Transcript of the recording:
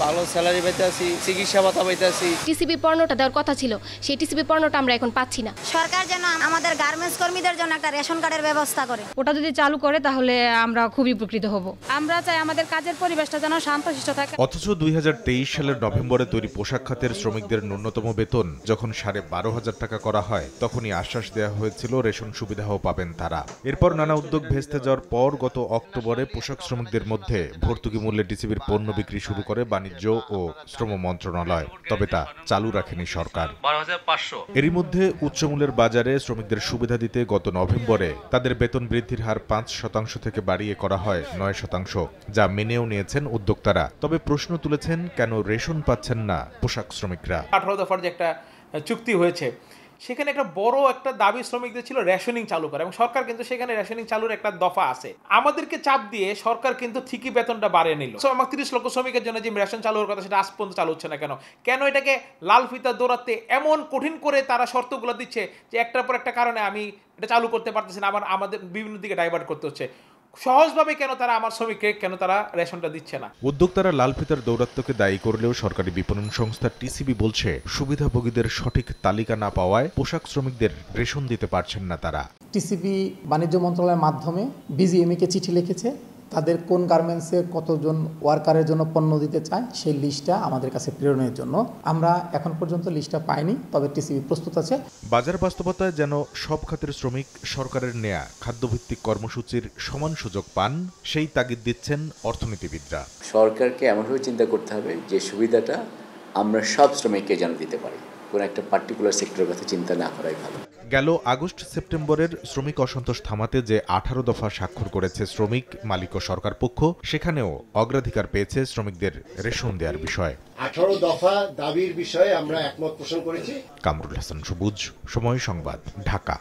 ভালো স্যালারি পাইতেছি, চিকিৎসা ভাতা পাইতেছি। টিসিবি পণ্যটা দেওয়ার কথা ছিল, সেই টিসিবি পণ্যটা আমরা এখন পাচ্ছি না। সরকার যেন আমাদের গার্মেন্টস কর্মীদের জন্য একটা রেশন কার্ডের ব্যবস্থা করে। ওটা যদি চালু করে তাহলে আমরা খুবই উপকৃত হব। আমরা চাই আমাদের কাজের পরিবেশটা যেন শান্তশিষ্ট থাকে। অথচ 2023 সালের নভেম্বরে তৈরি পোশাক খাতের শ্রমিকদের ন্যূনতম বেতন যখন 12,500 টাকা করা হয়, তখনই আশ্বাস দেওয়া হয়েছিল রেশন সুবিধাও পাবেন তারা। এরপর নানা উদ্যোগ ভেস্তে যাওয়ার পর গত অক্টোবরে পোশাক শ্রমিকদের মধ্যে ভর্তুকি মূল্যে টিসিবির পণ্য বিক্রি শুরু করে বাণিজ্য ও শ্রম মন্ত্রণালয়, তবে তা চালু রাখেনি সরকার। এরই মধ্যে উচ্চমূল্যের বাজারে শ্রমিকদের সুবিধা দিতে গত নভেম্বরে তাদের বেতন বৃদ্ধির হার 5% থেকে বাড়িয়ে করা হয় 9%, যা মেনেও নিয়েছেন উদ্যোক্তারা। তবে প্রশ্ন তুলেছেন, কেন রেশন পাচ্ছেন না পোশাক শ্রমিকরা? 18 দফার যে একটা চুক্তি হয়েছে, সেখানে একটা বড় একটা দাবি শ্রমিকদের ছিল রেশনিং চালু করা, এবং সরকার কিন্তু সেখানে রেশনিং চালুর একটা দফা আছে। আমাদেরকে চাপ দিয়ে সরকার কিন্তু ঠিকই বেতনটা বাড়িয়ে নিল। আমার 30 লক্ষ শ্রমিকের জন্য যে রেশন চালুর কথা, সেটা আজ পর্যন্ত চালু হচ্ছে না কেন? কেন এটাকে লাল ফিতা দৌড়াতে এমন কঠিন করে তারা শর্তগুলো দিচ্ছে যে একটার পর একটা কারণে আমি এটা চালু করতে পারতেছি না, আবার আমাদের বিভিন্ন দিকে ডাইভার্ট করতে হচ্ছে। সহজভাবে কেন তারা আমার শ্রমিককে কেন তারা রেশনটা দিচ্ছে না? উদ্যোক্তারা লাল ফিতার দৌরাত্ম্যকে দায়ী করলেও সরকারি বিপণন সংস্থা টিসিবি বলছে, সুবিধাভোগীদের সঠিক তালিকা না পাওয়ায় পোশাক শ্রমিকদের রেশন দিতে পারছেন না তারা। টিসিবি বাণিজ্য মন্ত্রণালয়ের মাধ্যমে বিজিএমইকে চিঠি লিখেছে, তাদের কোন গার্মেন্টসের কতজন ওয়ার্কারের জন্য পণ্য দিতে চায় সেই লিস্টটা আমাদের কাছে প্রেরণের জন্য। আমরা এখন পর্যন্ত লিস্টটা পাইনি, তবে টিসিবি প্রস্তুত আছে। বাজার বাস্তবতায় যেন সব খাতের শ্রমিক সরকারের নেয়া খাদ্যভিত্তিক কর্মসূচির সমান সুযোগ পান, সেই তাগিদ দিচ্ছেন অর্থনীতিবিদরা। সরকারকে এমনভাবে চিন্তা করতে হবে যে সুবিধাটা আমরা সব শ্রমিককে যেন দিতে পারি, কোনো একটা পার্টিকুলার সেক্টরের কথা চিন্তা না করাই ভালো। গেল আগস্ট সেপ্টেম্বরের শ্রমিক অসন্তোষ থামাতে যে 18 দফা স্বাক্ষর করেছে শ্রমিক, মালিক ও সরকার পক্ষ, সেখানেও অগ্রাধিকার পেয়েছে শ্রমিকদের রেশন দেওয়ার বিষয়। 18 দফা দাবির বিষয়ে আমরা একমত পোষণ করেছি। কামরুল হাসান সবুজ, সময় সংবাদ, ঢাকা।